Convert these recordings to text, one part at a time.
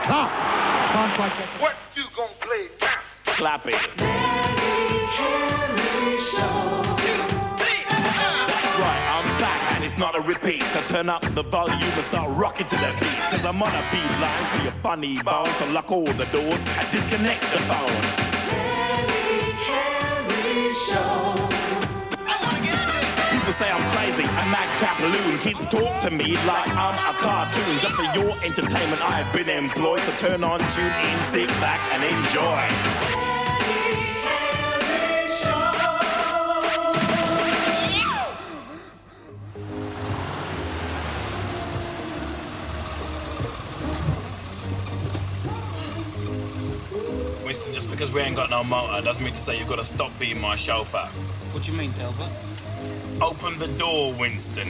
Stop! Can't quite get What you gonna play now? Clap it. That's right, I'm back and it's not a repeat. So turn up the volume and start rocking to the beat. Cause I'm on a beat line for your funny bones. So lock all the doors and disconnect the phone. People say I'm crazy, a madcap balloon. Kids talk to me like I'm a cartoon. Just for your entertainment, I've been employed. So turn on, tune in, sit back and enjoy. Winston, just because we ain't got no motor doesn't mean to say you've got to stop being my chauffeur. What do you mean, Delbert? Open the door, Winston.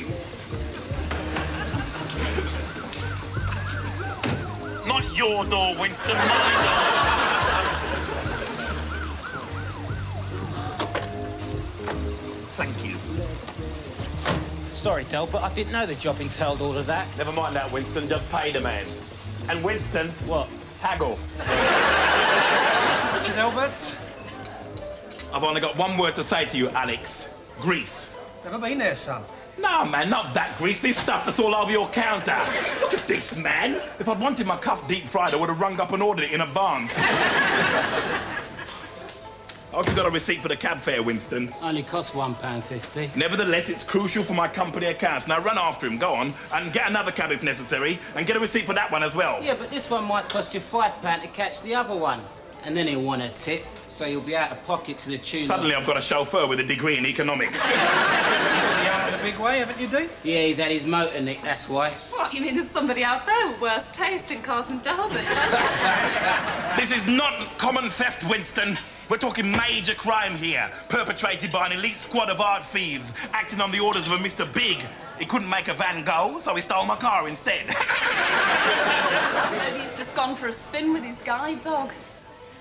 Not your door, Winston, my door. Thank you. Sorry, Delbert, I didn't know the job entailed all of that. Never mind that, Winston. Just pay the man. And Winston, what? Haggle. Richard Delbert? I've only got one word to say to you, Alex. Grease. Never been there, son. No, man, not that grease. This stuff that's all over your counter. Look at this, man. If I'd wanted my cuff deep fried, I would have rung up and ordered it in advance. I hope you got a receipt for the cab fare, Winston. Only costs £1.50. Nevertheless, it's crucial for my company accounts. Now run after him, go on, and get another cab if necessary, and get a receipt for that one as well. Yeah, but this one might cost you £5 to catch the other one. And then he'll want a tip, so you'll be out of pocket to the tune. Suddenly I've got a chauffeur with a degree in economics. You've been out in a big way, haven't you, Dee? Yeah, he's had his motor nicked, that's why. What, you mean there's somebody out there with worse taste in cars than Delbert? This is not common theft, Winston. We're talking major crime here, perpetrated by an elite squad of art thieves, acting on the orders of a Mr. Big. He couldn't make a van go, so he stole my car instead. Maybe he's just gone for a spin with his guide dog.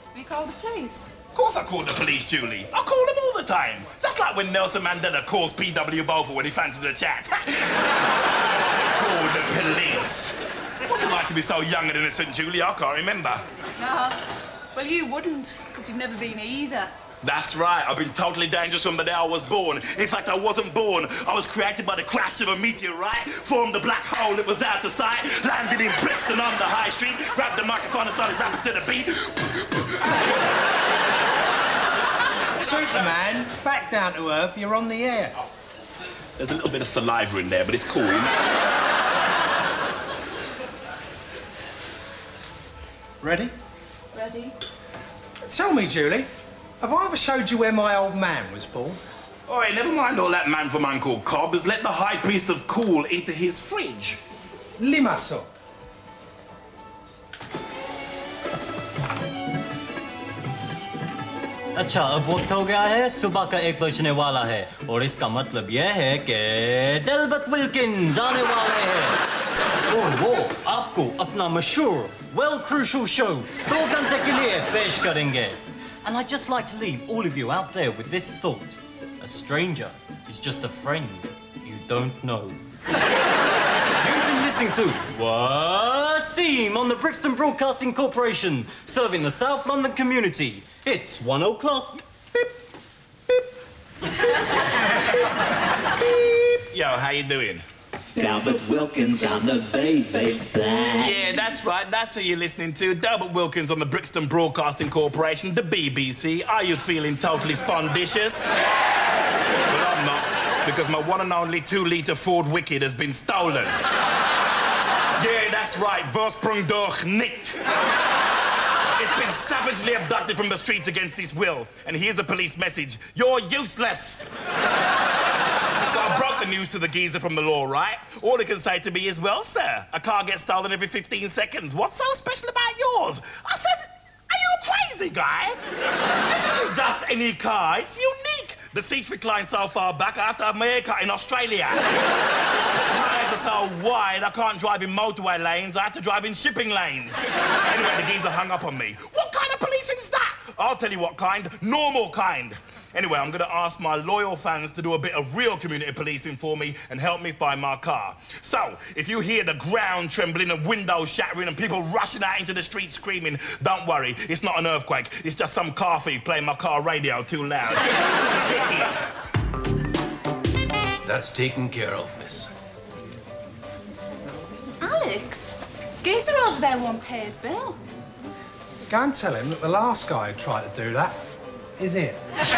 Have you called the police? Of course I called the police, Julie. I call them all the time. Just like when Nelson Mandela calls P.W. Beaufort when he fancies a chat. Call the police. What's it like to be so young and innocent, Julie? I can't remember. No. Well, you wouldn't, because you've never been either. That's right. I've been totally dangerous from the day I was born. In fact, I wasn't born. I was created by the crash of a meteorite, formed a black hole that was out of sight, landed in Brixton on the high street, grabbed the microphone and started rapping to the beat. Superman, back down to earth, you're on the air. There's a little bit of saliva in there, but it's cool. Ready? Ready? Tell me, Julie, have I ever showed you where my old man was born? All right, never mind all that man from Uncle Cobb has let the High Priest of Cool into his fridge. Limassol. अच्छा अब वक्त हो गया है सुबह का 1 बजने वाला है और इसका मतलब यह है कि डेल्बर्ट विल्किंस आने वाले हैं और वो आपको अपना मशहूर वेल क्रूशल शो 2 घंटे के लिए पेश करेंगे and I'd just like to leave all of you out there with this thought a stranger is just a friend you don't know you've been listening to Wasim on the Brixton Broadcasting Corporation serving the South London community. It's 1 o'clock. Beep, beep. Yo, how you doing? Delbert Wilkins on the baby side. Yeah, that's right. That's who you're listening to. Delbert Wilkins on the Brixton Broadcasting Corporation, the BBC. Are you feeling totally spondicious? Well, I'm not, because my one and only 2-litre Ford Wicked has been stolen. Yeah, that's right. Vorsprung durch nicht. It's been savagely abducted from the streets against his will. And here's a police message. You're useless. So I broke the news to the geezer from the law, right? All he can say to me is, well, sir, a car gets stolen every 15 seconds. What's so special about yours? I said, are you crazy, guy? This isn't just any car. It's unique. The seats recline so far back, I have to have my hair cut in Australia. The tyres are so wide, I can't drive in motorway lanes. I have to drive in shipping lanes. Anyway, the geezer hung up on me. What kind of policing is that? I'll tell you what kind. Normal kind. Anyway, I'm going to ask my loyal fans to do a bit of real community policing for me and help me find my car. So, if you hear the ground trembling and windows shattering and people rushing out into the street screaming, don't worry, it's not an earthquake. It's just some car thief playing my car radio too loud. Ticket. That's taken care of, miss. Alex, geezer over there won't pay his bill. Go and tell him that the last guy who tried to do that is it. He's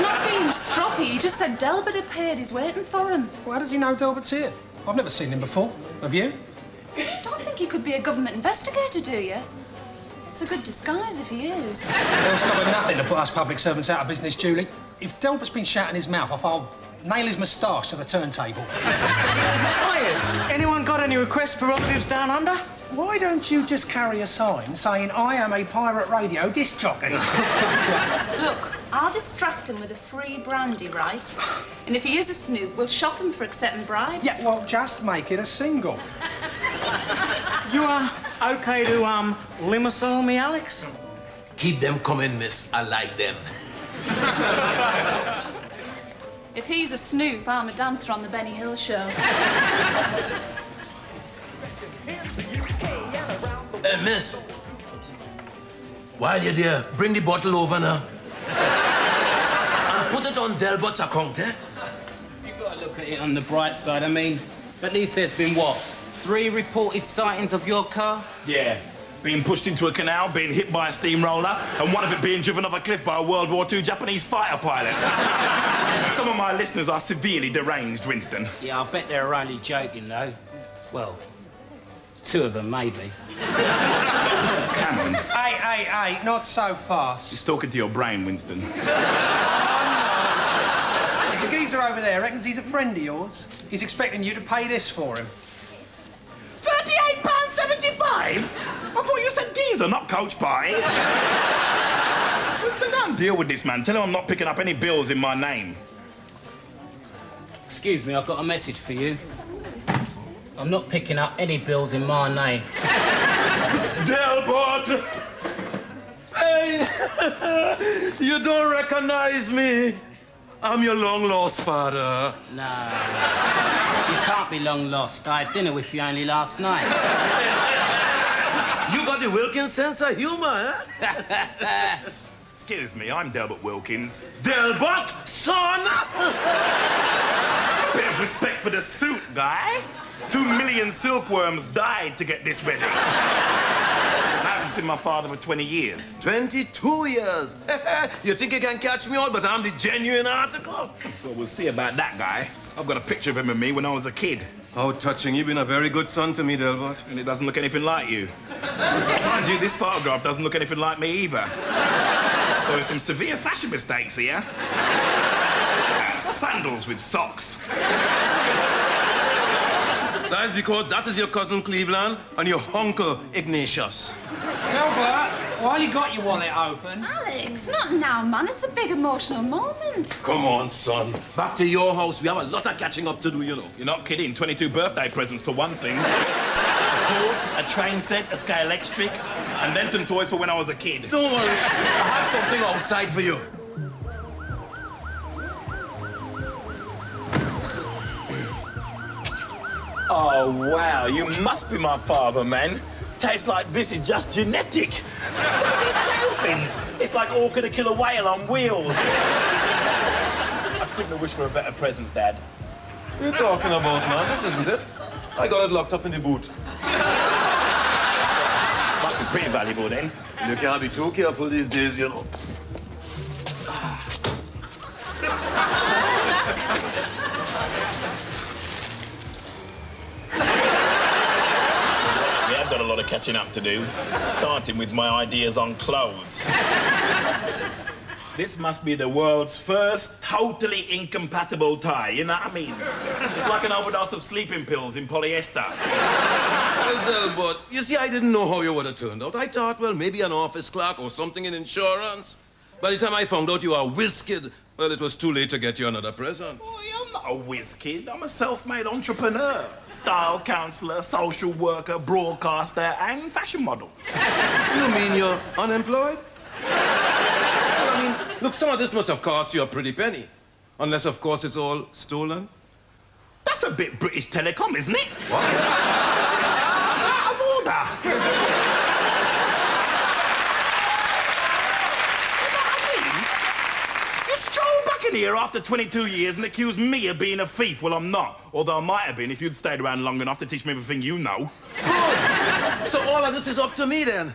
not being stroppy. He just said Delbert had paid. He's waiting for him. Well, how does he know Delbert's here? I've never seen him before. Have you? I don't think he could be a government investigator, do you? It's a good disguise if he is. They'll stop at nothing to put us public servants out of business, Julie. If Delbert's been shouting his mouth off, I'll nail his moustache to the turntable. Oh, yes. Anyone got any requests for relatives down under? Why don't you just carry a sign saying I am a pirate radio disc jockey? Look, I'll distract him with a free brandy, right? And if he is a snoop, we'll shop him for accepting bribes. Yeah, well, just make it a single. You are okay to, limousine me, Alex? Keep them coming, miss. I like them. If he's a snoop, I'm a dancer on the Benny Hill show. Miss, while you're there, bring the bottle over now. And put it on Delbert's account, eh? You've got to look at it on the bright side. I mean, at least there's been, what, 3 reported sightings of your car? Yeah. Being pushed into a canal, being hit by a steamroller, and one of it being driven off a cliff by a World War II Japanese fighter pilot. Some of my listeners are severely deranged, Winston. Yeah, I bet they're only joking, though. Well, 2 of them, maybe. Cameron. Hey, not so fast. He's talking to your brain, Winston. There's a geezer over there, reckons he's a friend of yours. He's expecting you to pay this for him. £38.75? I thought you said geezer, not coach pie. Winston, go and deal with this, man. Tell him I'm not picking up any bills in my name. Excuse me, I've got a message for you. I'm not picking up any bills in my name. Delbert! Hey! You don't recognize me. I'm your long-lost father. No. You can't be long lost. I had dinner with you only last night. You got the Wilkins sense of humor, eh? Excuse me, I'm Delbert Wilkins. Delbert, son! Bit of respect for the suit, guy. 2 million silkworms died to get this ready. I haven't seen my father for 20 years. 22 years. You think you can catch me out, but I'm the genuine article. Well, we'll see about that guy. I've got a picture of him and me when I was a kid. How touching. You've been a very good son to me, Delbert. And it doesn't look anything like you. Mind you, this photograph doesn't look anything like me either. There are some severe fashion mistakes here. Sandals with socks. That's because that is your cousin Cleveland and your uncle Ignatius. Delbert, while you got your wallet open... Alex, not now, man. It's a big emotional moment. Come on, son. Back to your house. We have a lot of catching up to do, you know. You're not kidding. 22 birthday presents for one thing. A Ford, a train set, a Sky Electric, and then some toys for when I was a kid. Don't worry. I have something outside for you. Oh, wow. You must be my father, man. Tastes like this is just genetic. Look at these tail fins. It's like Orca to kill a whale on wheels. I couldn't have wished for a better present, Dad. What are you talking about, man? This isn't it. I got it locked up in the boot. Must be pretty valuable, then. You can't be too careful these days, you know. I've got a lot of catching up to do, starting with my ideas on clothes. This must be the world's first totally incompatible tie, you know what I mean? It's like an overdose of sleeping pills in polyester. Well, Delbert, you see, I didn't know how you would have turned out. I thought, well, maybe an office clerk or something in insurance. By the time I found out you were a whiz kid, well, it was too late to get you another present. Boy, I'm not a whiz kid. I'm a self-made entrepreneur. Style counselor, social worker, broadcaster, and fashion model. You mean you're unemployed? Look, some of this must have cost you a pretty penny. Unless, of course, it's all stolen. That's a bit British Telecom, isn't it? What? Out of order. You stroll back in here after 22 years and accuse me of being a thief. Well, I'm not. Although I might have been if you'd stayed around long enough to teach me everything you know. Good. So all of this is up to me, then.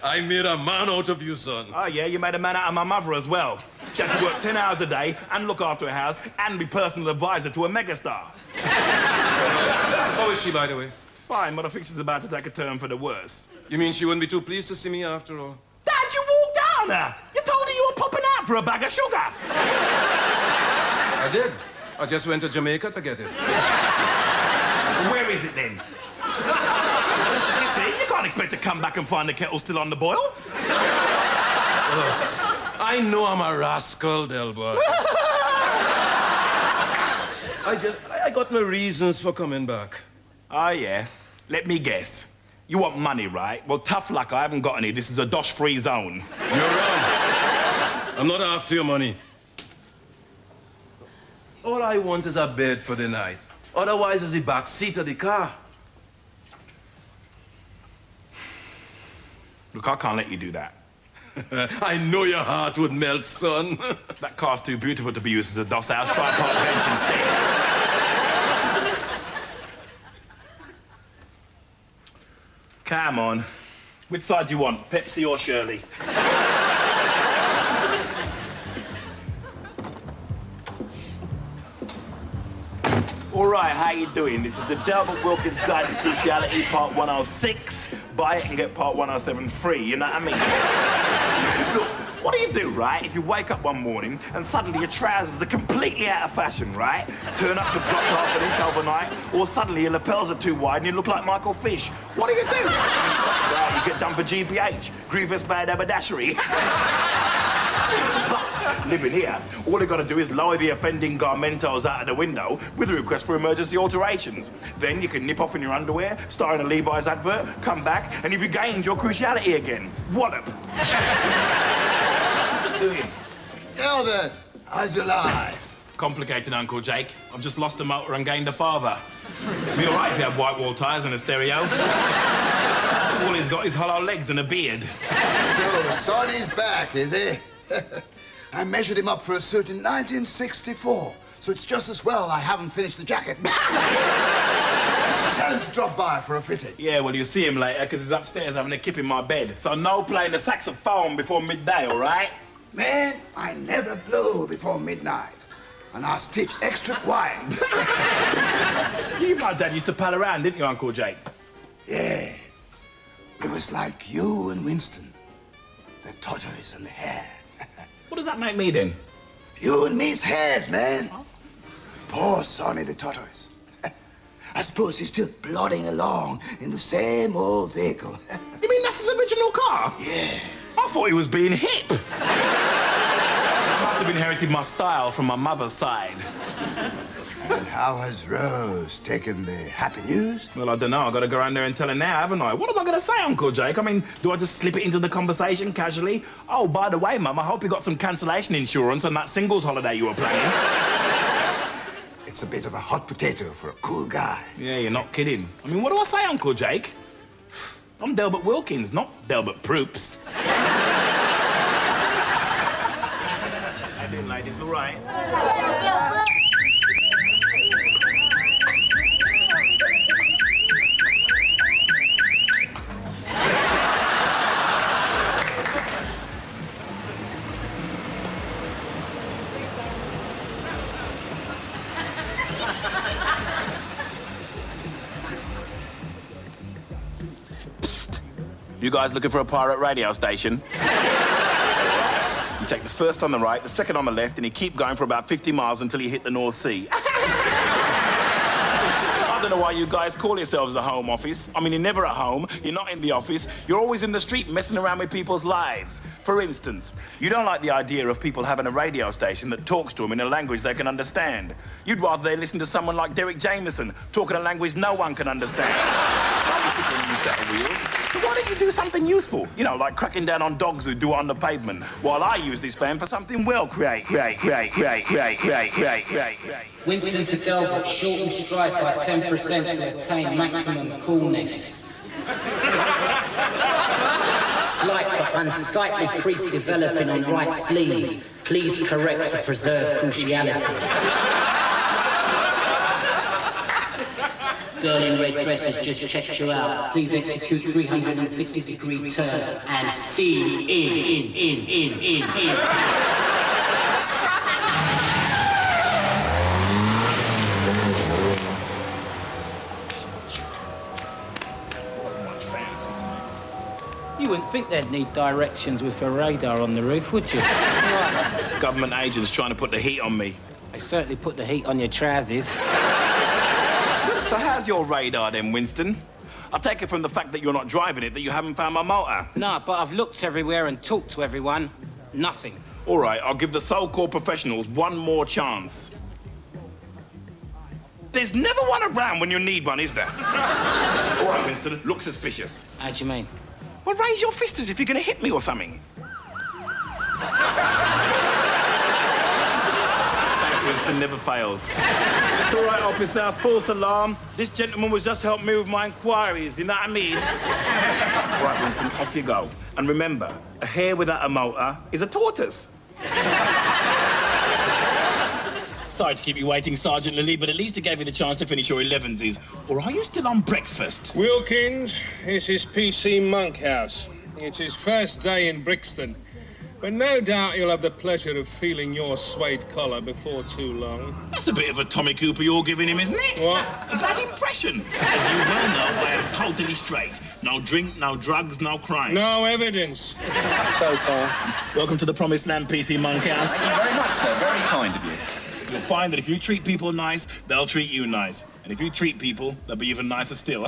I made a man out of you, son. Oh, yeah, you made a man out of my mother as well. She had to work 10 hours a day and look after a house and be personal advisor to a megastar. How is she, by the way? Fine, but I think she's about to take a turn for the worse. You mean she wouldn't be too pleased to see me after all? Dad, you walked down there. You told her you were popping out for a bag of sugar. I did. I just went to Jamaica to get it. Where is it then? See, you can't expect to come back and find the kettle still on the boil. I know I'm a rascal, Delbert. I got my reasons for coming back. Oh, yeah. Let me guess. You want money, right? Well, tough luck, I haven't got any. This is a dosh-free zone. You're wrong. I'm not after your money. All I want is a bed for the night. Otherwise, it's the back seat of the car. Look, I can't let you do that. I know your heart would melt, son. That car's too beautiful to be used as a doss house. Try a park bench instead. Come on. Which side do you want, Pepsi or Shirley? All right, how you doing? This is the Delbert Wilkins Guide to Cruciality, part 106. Buy it and get part 107 free, you know what I mean? Look, what do you do, right, if you wake up one morning and suddenly your trousers are completely out of fashion, right? Turn-ups have dropped half an inch overnight, or suddenly your lapels are too wide and you look like Michael Fish. What do you do? Right, you get done for GBH, grievous bad haberdashery. But living here, all you got to do is lower the offending garmentos out of the window with a request for emergency alterations. Then you can nip off in your underwear, star in a Levi's advert, come back, and you've regained your cruciality again. Wallop. Doing? Delbert, how's your life? Complicated, Uncle Jake. I've just lost a motor and gained a father. It'd be all right if you had white wall tyres and a stereo. All he's got is hollow legs and a beard. So, Sonny's back, is he? I measured him up for a suit in 1964, so it's just as well I haven't finished the jacket. Tell him to drop by for a fitting. Yeah, well, you'll see him later, because he's upstairs having a kip in my bed. So no playing the saxophone before midday, all right? Man, I never blow before midnight, and I stitch extra quiet. You and my dad used to pal around, didn't you, Uncle Jake? Yeah. It was like you and Winston. The tortoise and the hare. What does that make me, then? You and me's hares, man. Poor Sonny the tortoise. I suppose he's still plodding along in the same old vehicle. You mean that's his original car? Yeah. I thought he was being hip. I must have inherited my style from my mother's side. And how has Rose taken the happy news? Well, I don't know. I've got to go around there and tell her now, haven't I? What am I going to say, Uncle Jake? I mean, do I just slip it into the conversation casually? Oh, by the way, Mum, I hope you got some cancellation insurance on that singles holiday you were planning. It's a bit of a hot potato for a cool guy. Yeah, you're not kidding. I mean, what do I say, Uncle Jake? I'm Delbert Wilkins, not Delbert Proops. How you doing, ladies? All right? You guys looking for a pirate radio station? You take the first on the right, the second on the left, and you keep going for about 50 miles until you hit the North Sea. I don't know why you guys call yourselves the Home Office. I mean, you're never at home, you're not in the office, you're always in the street messing around with people's lives. For instance, you don't like the idea of people having a radio station that talks to them in a language they can understand. You'd rather they listen to someone like Derek Jameson talking a language no one can understand. So why don't you do something useful? You know, like cracking down on dogs who do it on the pavement, while I use this van for something well create. Winston to Delbert, shorten stride by 10% to attain maximum coolness. Slight but unsightly crease developing on right sleeve. Please correct to preserve cruciality. Girl in red dress has just checked you out. Please execute 360-degree turn and steam in. You wouldn't think they'd need directions with a radar on the roof, would you? Right. Government agents trying to put the heat on me. They certainly put the heat on your trousers. So how's your radar then, Winston? I take it from the fact that you're not driving it that you haven't found my motor. Nah, but I've looked everywhere and talked to everyone. Nothing. All right, I'll give the so-called professionals one more chance. There's never one around when you need one, is there? All right, Winston, look suspicious. How do you mean? Well, raise your fist as if you're going to hit me or something. Thanks, Winston, never fails. It's all right, officer, false alarm. This gentleman was just helping me with my inquiries, you know what I mean? All right, Winston, off you go. And remember, a hare without a motor is a tortoise. Sorry to keep you waiting, Sergeant Lilly, but at least it gave you the chance to finish your 11s. Or are you still on breakfast? Wilkins, this is PC Monkhouse. It's his first day in Brixton. But no doubt you'll have the pleasure of feeling your suede collar before too long. That's a bit of a Tommy Cooper you're giving him, isn't it? What? A bad impression. As you well know, I am totally straight. No drink, no drugs, no crime. No evidence. So far. Welcome to the promised land, PC Monkhouse. Thank you very much, sir. Very kind of you. You'll find that if you treat people nice, they'll treat you nice. And if you treat people, they'll be even nicer still.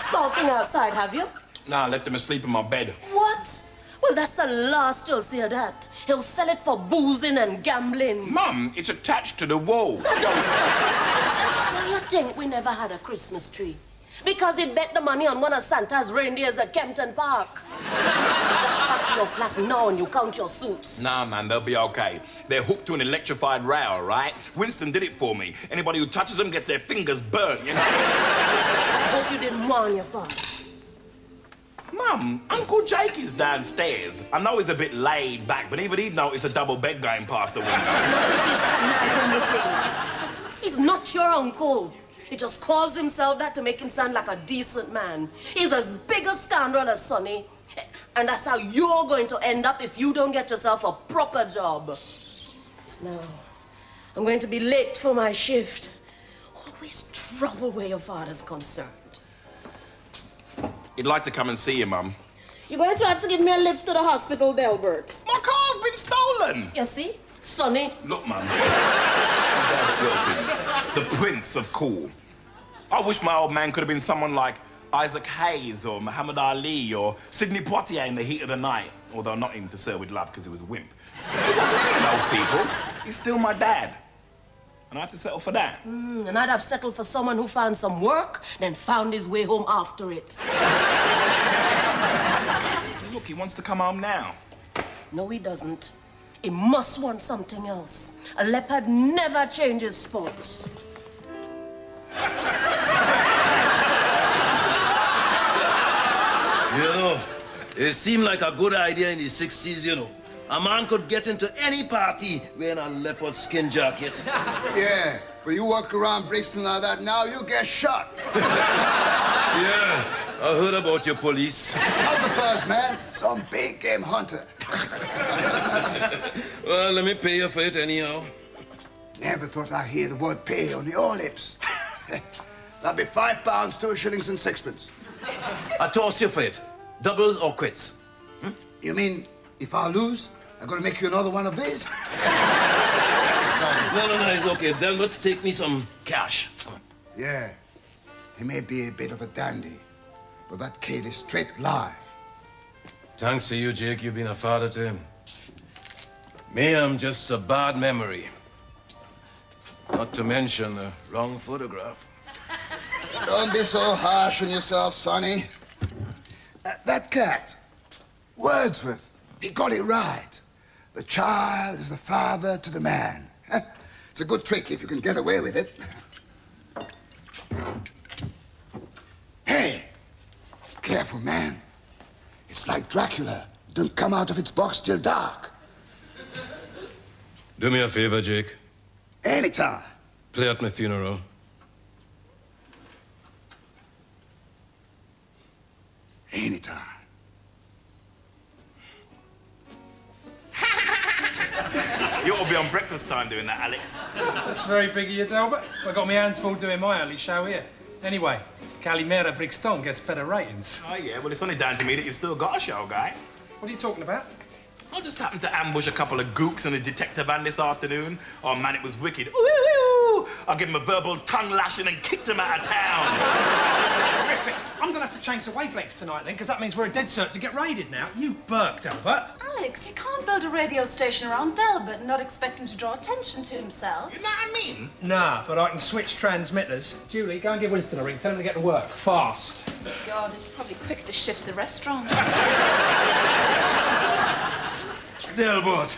Stalking outside, have you? Nah, I left him asleep in my bed. What? Well, that's the last you'll see of that. He'll sell it for boozing and gambling. Mum, it's attached to the wall. Now, don't stop. Now, you think we never had a Christmas tree? Because he'd bet the money on one of Santa's reindeers at Kempton Park. Dash back to your flat now and you count your suits. Nah, man, they'll be okay. They're hooked to an electrified rail, right? Winston did it for me. Anybody who touches them gets their fingers burnt, you know? I hope you didn't warn your father. Mum, Uncle Jake is downstairs. I know he's a bit laid back, but even he'd notice a double bed going past the window. Not if he's conniving. He's not your uncle. He just calls himself that to make him sound like a decent man. He's as big a scoundrel as Sonny. And that's how you're going to end up if you don't get yourself a proper job. Now, I'm going to be late for my shift. Always trouble where your father's concerned. He'd like to come and see you, Mum. You're going to have to give me a lift to the hospital, Delbert. My car's been stolen! You see? Sonny. Look, Mum. Delbert Wilkins, the Prince of Cool. I wish my old man could have been someone like Isaac Hayes or Muhammad Ali or Sidney Poitier in the heat of the night. Although not him to serve with love because he was a wimp. He wasn't any of those people. He's still my dad. And I have to settle for that. And I'd have settled for someone who found some work, then found his way home after it. Look, he wants to come home now. No, he doesn't. He must want something else. A leopard never changes spots. You know, it seemed like a good idea in the 60s, you know. A man could get into any party wearing a leopard skin jacket. Yeah, but you walk around Brixton like that now, you get shot. Yeah, I heard about your police. Not the first, man. Some big game hunter. Well, let me pay you for it anyhow. Never thought I'd hear the word pay on your lips. That'd be £5, 2 shillings and sixpence. I toss you for it. Doubles or quits. You mean if I lose, I'm gonna make you another one of these? No, it's okay. Then let's take me some cash. Yeah, he may be a bit of a dandy, but that kid is straight live. Thanks to you, Jake, you've been a father to him. Me, I'm just a bad memory. Not to mention the wrong photograph. Don't be so harsh on yourself, Sonny. That cat, Wordsworth, he got it right. The child is the father to the man. It's a good trick if you can get away with it. Hey, careful, man. It's like Dracula. Don't come out of its box till dark. Do me a favor, Jake. Anytime. Play at my funeral. Anytime. You ought to be on breakfast time doing that, Alex. That's very big of you, Delbert. I got my hands full doing my early show here. Anyway, Calimera Brixton gets better ratings. Oh, yeah, well, it's only down to me that you've still got a show, guy. What are you talking about? I just happened to ambush a couple of gooks in a detective van this afternoon. Oh, man, it was wicked. Ooh, I gave him a verbal tongue lashing and kicked him out of town. Terrific. I'm going to have to change the wavelength tonight, then, because that means we're a dead cert to get raided now. You burk, Delbert. Alex, you can't build a radio station around Delbert and not expect him to draw attention to himself. You know what I mean? Nah, but I can switch transmitters. Julie, go and give Winston a ring. Tell him to get to work. Fast. God, it's probably quicker to shift the restaurant. Delbert,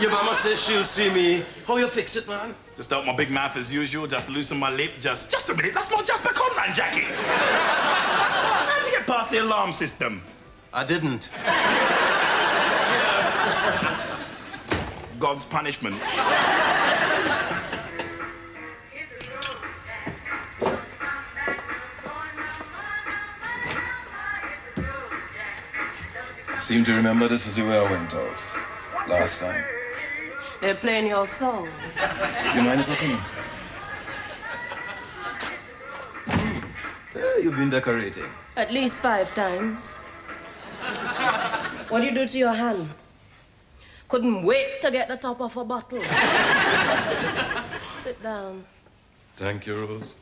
your mama says she'll see me. How you fix it, man? Just open my big mouth as usual, just loosen my lip, just a minute, that's my Jasper Conran jacket. How'd you get past the alarm system? I didn't. Cheers. God's punishment. I seem to remember this is the way I went out last time. They're playing your song. You mind if I come in? There, you've been decorating. At least 5 times. What do you do to your hand? Couldn't wait to get the top of a bottle. Sit down. Thank you, Rose.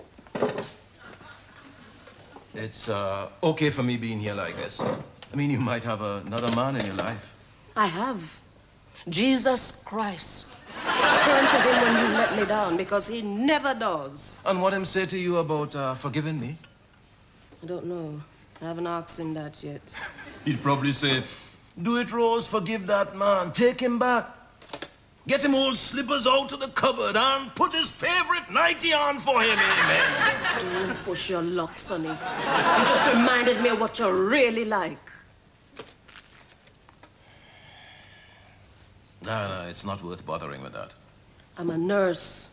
It's okay for me being here like this. I mean, you might have another man in your life. I have. Jesus Christ. Turn to him when you let me down, because he never does. And what him say to you about forgiving me? I don't know. I haven't asked him that yet. He'd probably say, do it, Rose, forgive that man. Take him back. Get him old slippers out of the cupboard and put his favorite nightie on for him, amen. Don't push your luck, Sonny. You just reminded me of what you're really like. No, it's not worth bothering with that. I'm a nurse.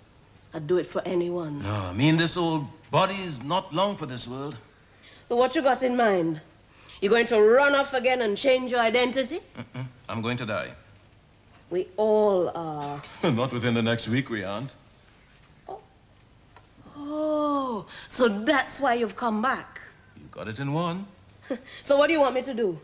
I'd do it for anyone. No, I mean, this old body's not long for this world. So what you got in mind? You going to run off again and change your identity? I'm going to die. We all are. Not within the next week, we aren't. Oh, so that's why you've come back. You got it in one. So what do you want me to do?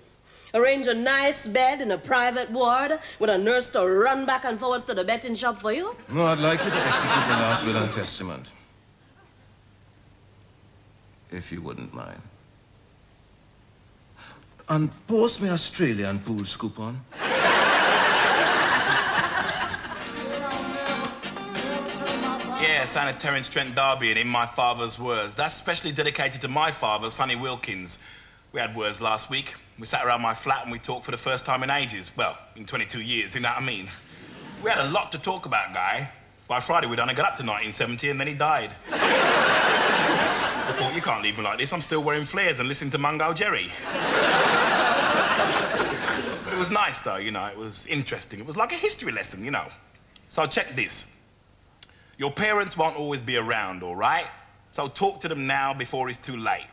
Arrange a nice bed in a private ward with a nurse to run back and forwards to the betting shop for you? No, I'd like you to execute the last will and testament. If you wouldn't mind. And post me Australian pool scoop on. Yeah, sounded Terence Trent D'Arby and In My Father's Words. That's specially dedicated to my father, Sonny Wilkins. We had words last week. We sat around my flat and we talked for the first time in ages. Well, in 22 years, you know what I mean? We had a lot to talk about, Guy. By Friday, we'd only got up to 1970 and then he died. I thought, you can't leave me like this. I'm still wearing flares and listening to Mungo Jerry. But it was nice, though, you know. It was interesting. It was like a history lesson, you know. So check this. Your parents won't always be around, all right? So talk to them now before it's too late.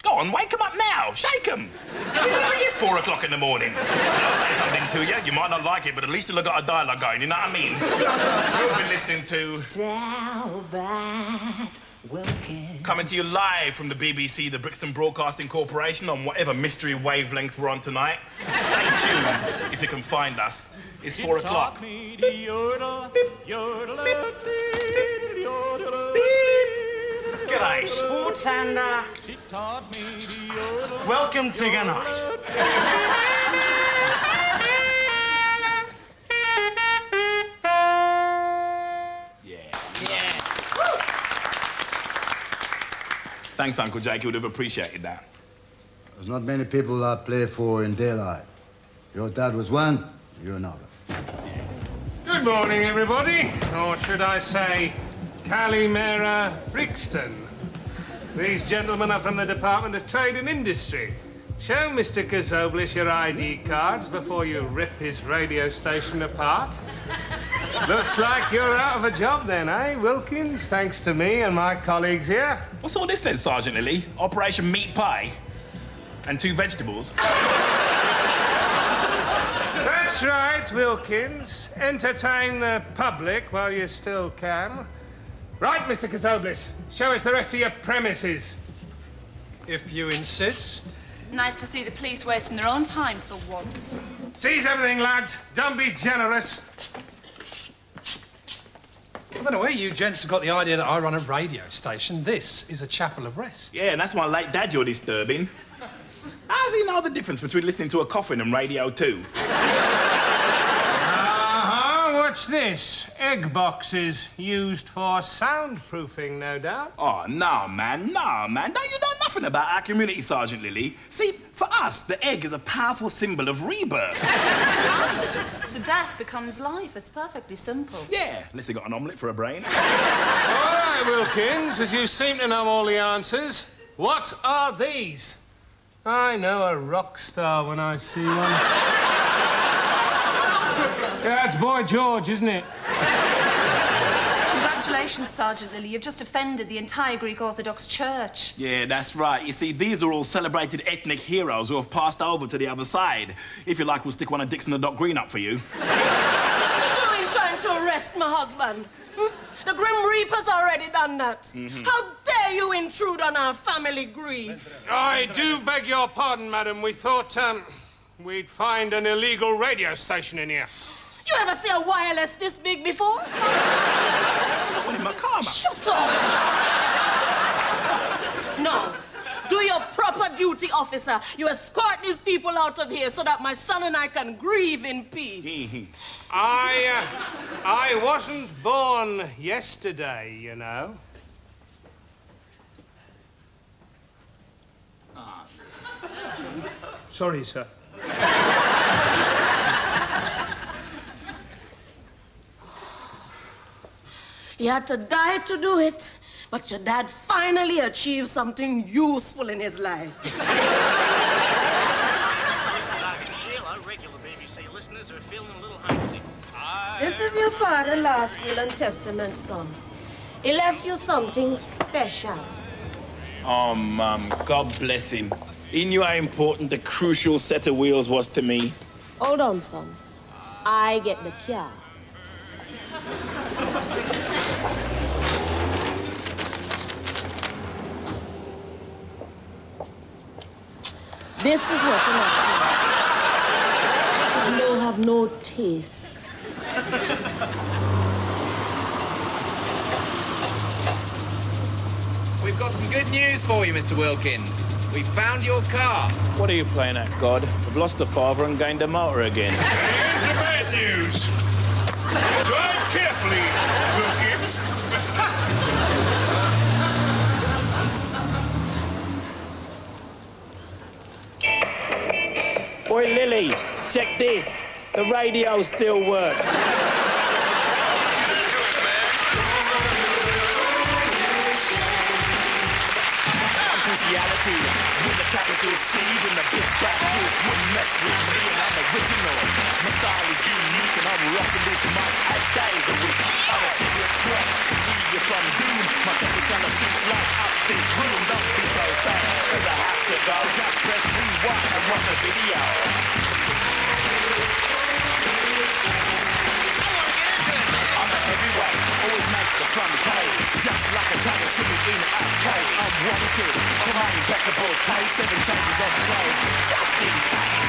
Go on, wake them up now. Shake them. Even if it is 4 o'clock in the morning. I'll say something to you. You might not like it, but at least you'll have got a dialogue going, you know what I mean? You've been listening to... Delbert Wilkins. Coming to you live from the BBC, the Brixton Broadcasting Corporation, on whatever mystery wavelength we're on tonight. Stay tuned if you can find us. It's 4 o'clock. G'day, sports, and welcome to good night. Thanks, Uncle Jake. He would have appreciated that. There's not many people I play for in daylight. Your dad was one, you're another. Good morning, everybody. Or should I say, Calimera Brixton. These gentlemen are from the Department of Trade and Industry. Show Mr. Kazoblis your ID cards before you rip his radio station apart. Looks like you're out of a job then, eh, Wilkins? Thanks to me and my colleagues here. What's all this then, Sergeant Lilly? Operation Meat Pie? And 2 vegetables? That's right, Wilkins. Entertain the public while you still can. Right, Mr. Kazoblis, show us the rest of your premises. If you insist. Nice to see the police wasting their own time for once. Seize everything, lads. Don't be generous. I don't know where you gents have got the idea that I run a radio station. This is a chapel of rest. Yeah, and that's my late dad you're disturbing. How does he know the difference between listening to a coffin and Radio 2? What's this? Egg boxes used for soundproofing, no doubt. Oh, no, man. No, man. Don't you know nothing about our community, Sergeant Lilly? See, for us, the egg is a powerful symbol of rebirth. That's right. So death becomes life. It's perfectly simple. Yeah, unless you got an omelette for a brain. All right, Wilkins, as you seem to know all the answers, what are these? I know a rock star when I see one. Yeah, that's Boy George, isn't it? Congratulations, Sergeant Lilly. You've just offended the entire Greek Orthodox Church. Yeah, that's right. You see, these are all celebrated ethnic heroes who have passed over to the other side. If you like, we'll stick one of Dixon and Doc Green up for you. What you doing trying to arrest my husband? The Grim Reaper's already done that. How dare you intrude on our family grief? I do beg your pardon, madam. We thought, we'd find an illegal radio station in here. You ever see a wireless this big before? One in my car, man. Shut up! No. Do your proper duty, officer. You escort these people out of here so that my son and I can grieve in peace. I wasn't born yesterday, you know. Sorry, sir. You had to die to do it, but your dad finally achieved something useful in his life. Sheila, regular BBC listeners are feeling a little homesick. This is your father's last will and testament, son. He left you something special. Oh, Mum, God bless him. He knew how important the crucial set of wheels was to me. Hold on, son. I get the car. This is what's in that car. You don't have no taste. We've got some good news for you, Mr. Wilkins. We found your car. What are you playing at, God? We've lost a father and gained a motor again. Here's the bad news. Drive carefully, Wilkins. Boy, Lily, check this. The radio still works. Reality, with the capital C, and the big back wolf wouldn't mess with me, and I'm original. My style is unique, and I'm rocking this mic 8 days a week. I'm a secret threat to free you from doom. My technicolor suit lights up this room. Don't be so sad, cause I have to go. Just press rewind and watch the video. I'm a heavyweight, always make the front page. Just like a tiger shimmy in a cage. I'm wanted, for my impeccable taste. 7 changes of clothes, just in case.